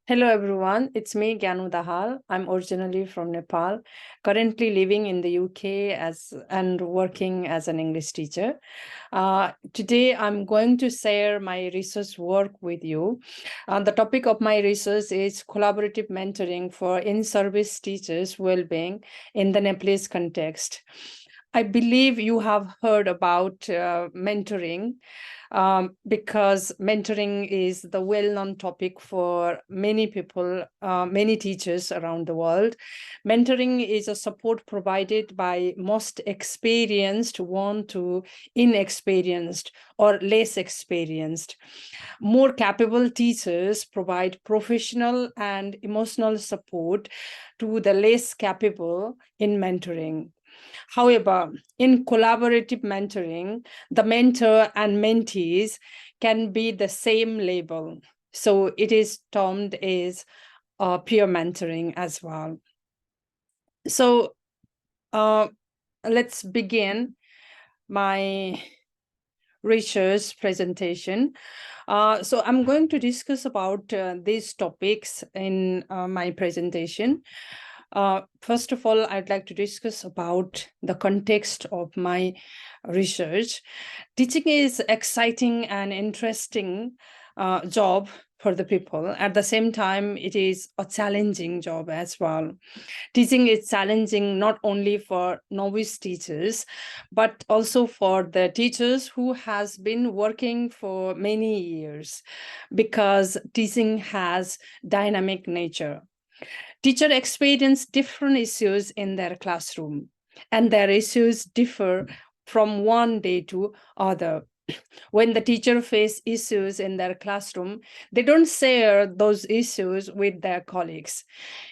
Hello everyone, it's me Gyanu. I'm originally from Nepal, currently living in the UK and working as an English teacher. Today I'm going to share my research work with you. The topic of my research is collaborative mentoring for in-service teachers' well-being in the Nepalese context. I believe you have heard about mentoring because mentoring is the well-known topic for many people, many teachers around the world. Mentoring is a support provided by most experienced one to inexperienced or less experienced. More capable teachers provide professional and emotional support to the less capable in mentoring. However, in collaborative mentoring, the mentor and mentees can be the same label. So it is termed as peer mentoring as well. So let's begin my research presentation. So I'm going to discuss about these topics in my presentation. First of all, I'd like to discuss about the context of my research. Teaching is exciting and interesting job for the people. At the same time, it is a challenging job as well. Teaching is challenging not only for novice teachers, but also for the teachers who has been working for many years, because teaching has dynamic nature. Teacher experience different issues in their classroom, and their issues differ from one day to other. When the teacher face issues in their classroom, they don't share those issues with their colleagues.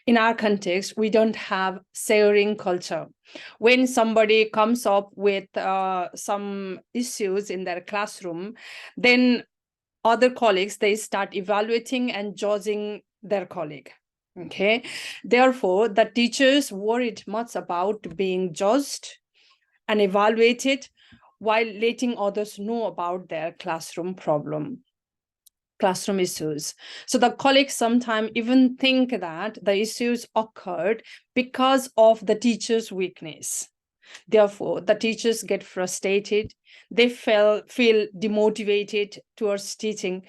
In our context, we don't have sharing culture. When somebody comes up with some issues in their classroom, then other colleagues, they start evaluating and judging their colleague. Okay, therefore, the teachers worried much about being judged and evaluated while letting others know about their classroom issues. So the colleagues sometimes even think that the issues occurred because of the teacher's weakness. Therefore, the teachers get frustrated. They feel demotivated towards teaching,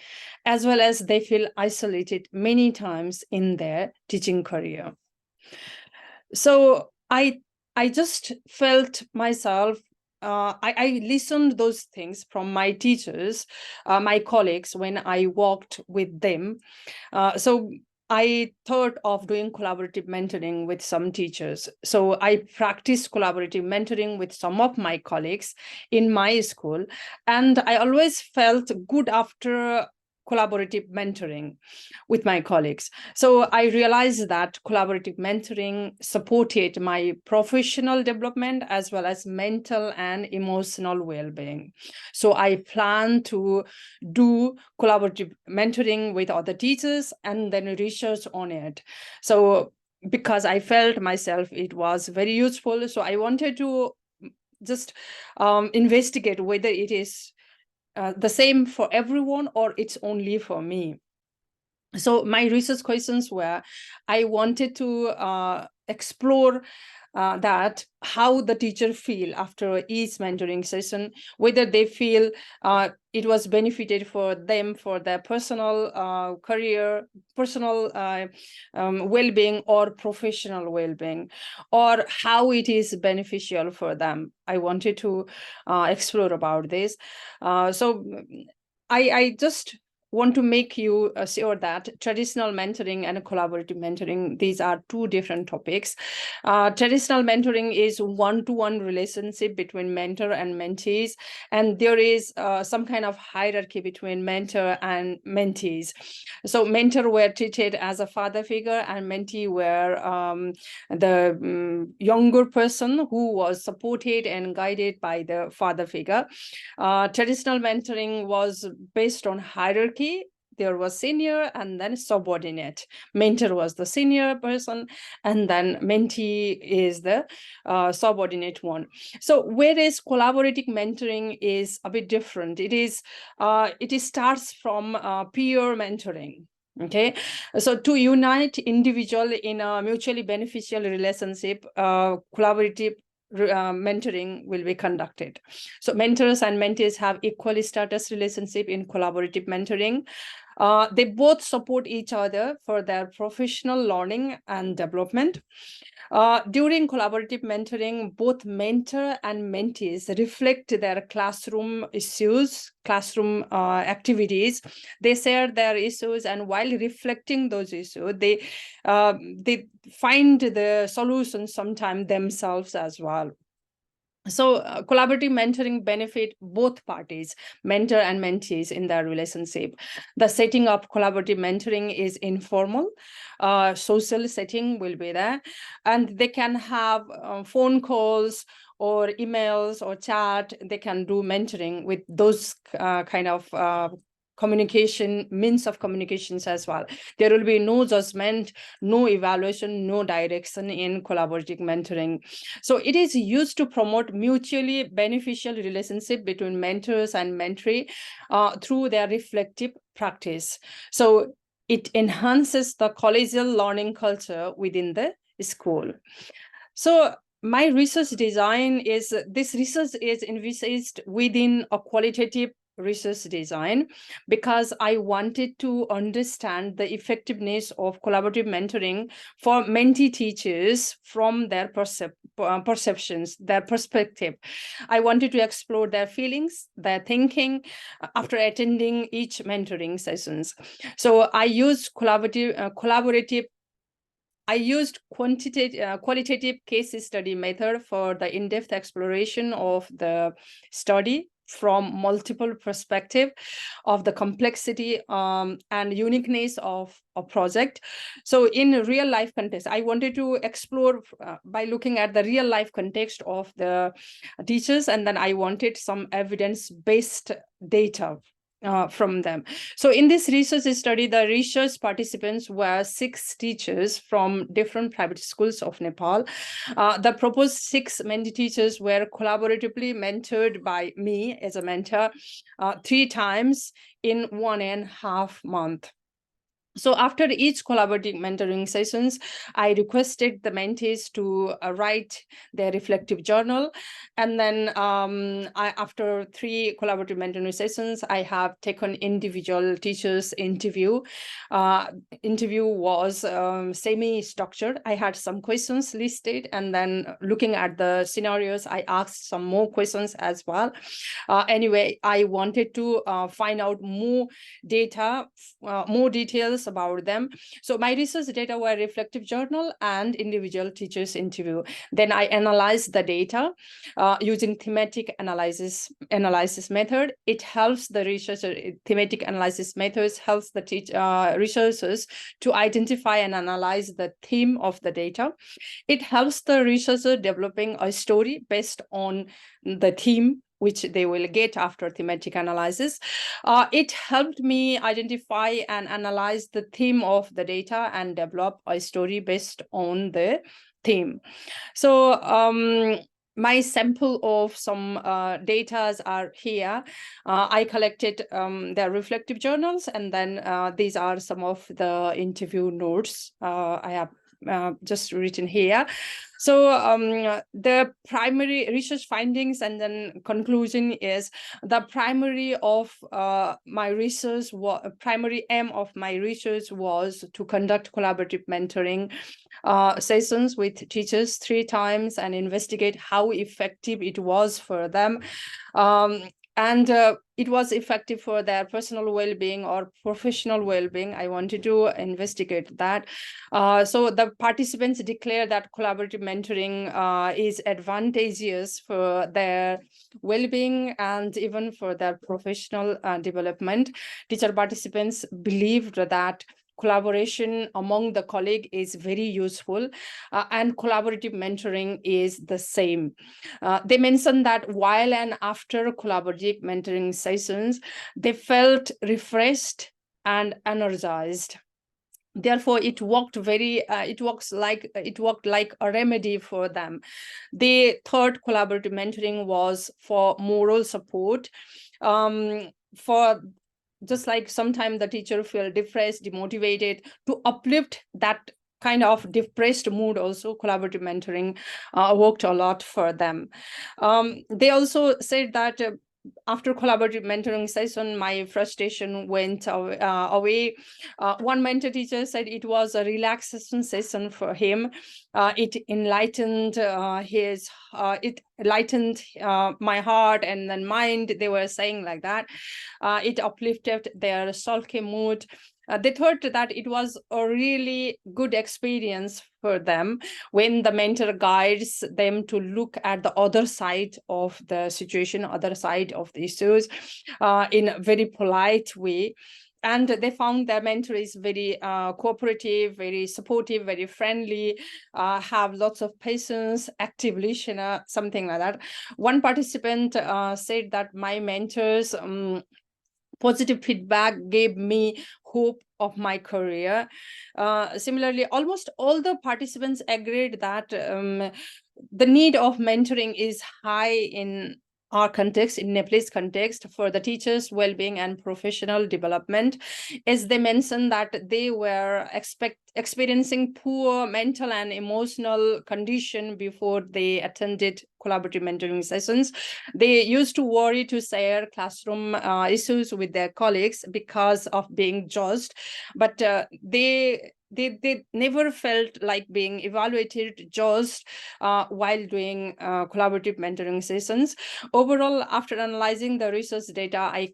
as well as they feel isolated many times in their teaching career. So I just felt myself, I listened those things from my teachers, my colleagues, when I walked with them. So I thought of doing collaborative mentoring with some teachers. So I practiced collaborative mentoring with some of my colleagues in my school. And I always felt good after collaborative mentoring with my colleagues. So I realized that collaborative mentoring supported my professional development as well as mental and emotional well-being. So I plan to do collaborative mentoring with other teachers and then research on it. So because I felt myself it was very useful, so I wanted to just investigate whether it is the same for everyone or it's only for me. So my research questions were, I wanted to explore that how the teacher feel after each mentoring session, whether they feel it was benefited for them for their personal career, personal well-being or professional well-being, or how it is beneficial for them. I wanted to explore about this. So I just want to make you sure that traditional mentoring and collaborative mentoring, these are two different topics. Traditional mentoring is one-to-one relationship between mentor and mentees, and there is some kind of hierarchy between mentor and mentees. So mentor were treated as a father figure and mentee were the younger person who was supported and guided by the father figure. Traditional mentoring was based on hierarchy. There was senior and then subordinate. Mentor was the senior person, and then mentee is the subordinate one. So whereas collaborative mentoring is a bit different, it starts from peer mentoring. Okay, so to unite individual in a mutually beneficial relationship, collaborative mentoring will be conducted. So mentors and mentees have equally status relationship in collaborative mentoring. They both support each other for their professional learning and development. During collaborative mentoring, both mentor and mentees reflect their classroom issues, classroom activities. They share their issues, and while reflecting those issues, they find the solutions sometimes themselves as well. So collaborative mentoring benefit both parties, mentor and mentees, in their relationship. The setting up collaborative mentoring is informal. Social setting will be there, and they can have phone calls or emails or chat. They can do mentoring with those kind of means of communications as well. There will be no judgment, no evaluation, no direction in collaborative mentoring. So it is used to promote mutually beneficial relationship between mentors and mentee through their reflective practice. So it enhances the collegial learning culture within the school. So my research design is, this research is envisaged within a qualitative research design, because I wanted to understand the effectiveness of collaborative mentoring for mentee teachers from their perceptions, their perspective. I wanted to explore their feelings, their thinking after attending each mentoring sessions. So I used qualitative case study method for the in-depth exploration of the study from multiple perspectives of the complexity and uniqueness of a project. So in real life context, I wanted to explore by looking at the real life context of the teachers, and then I wanted some evidence-based data from them. So in this research study, the research participants were 6 teachers from different private schools of Nepal. The proposed 6 mentee teachers were collaboratively mentored by me as a mentor 3 times in 1.5 months. So after each collaborative mentoring sessions, I requested the mentees to write their reflective journal. And then after 3 collaborative mentoring sessions, I have taken individual teachers interview. Interview was semi-structured. I had some questions listed, and then looking at the scenarios, I asked some more questions as well. Anyway, I wanted to find out more data, more details about them. So my research data were reflective journal and individual teachers interview. Then I analyzed the data using thematic analysis method. It helps the researcher, thematic analysis methods helps the researchers to identify and analyze the theme of the data. It helps the researcher developing a story based on the theme which they will get after thematic analysis. It helped me identify and analyze the theme of the data and develop a story based on the theme. So my sample of some data are here. I collected their reflective journals, and then these are some of the interview notes I have just written here. So the primary research findings and then conclusion is the primary aim of my research was to conduct collaborative mentoring sessions with teachers 3 times and investigate how effective it was for them. And it was effective for their personal well-being or professional well-being. I wanted to investigate that. So the participants declared that collaborative mentoring is advantageous for their well-being and even for their professional development. Teacher participants believed that collaboration among the colleague is very useful, and collaborative mentoring is the same. They mentioned that while and after collaborative mentoring sessions, they felt refreshed and energized. Therefore, it worked like a remedy for them. They thought collaborative mentoring was for moral support, for just like sometimes the teacher feel depressed, demotivated, to uplift that kind of depressed mood, also collaborative mentoring worked a lot for them. They also said that after collaborative mentoring session, my frustration went away. One mentor teacher said it was a relaxation session for him. It enlightened my heart and then mind. They were saying like that. It uplifted their sulky mood. They thought that it was a really good experience for them when the mentor guides them to look at the other side of the situation, other side of the issues, in a very polite way. And they found their mentor is very cooperative, very supportive, very friendly, have lots of patience, active listener, something like that. One participant said that my mentors positive feedback gave me hope of my career. Similarly, almost all the participants agreed that the need of mentoring is high in our context, in Nepalese context, for the teachers' well-being and professional development. As they mentioned that they were experiencing poor mental and emotional condition before they attended collaborative mentoring sessions. They used to worry to share classroom issues with their colleagues because of being judged, but they never felt like being evaluated, judged while doing collaborative mentoring sessions. Overall, after analyzing the research data, I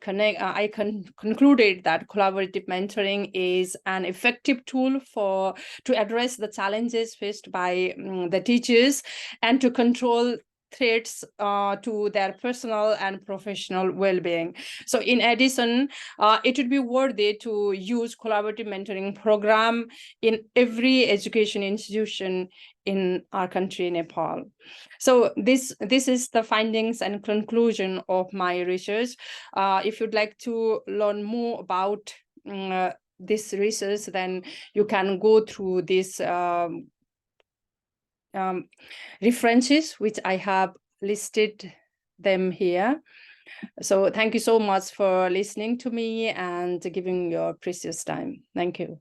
concluded that collaborative mentoring is an effective tool to address the challenges faced by the teachers and to control threats to their personal and professional well-being. So in addition, it would be worthy to use collaborative mentoring program in every education institution in our country, Nepal. So this is the findings and conclusion of my research. If you'd like to learn more about this research, then you can go through this references, which I have listed them here. So thank you so much for listening to me and giving your precious time. Thank you.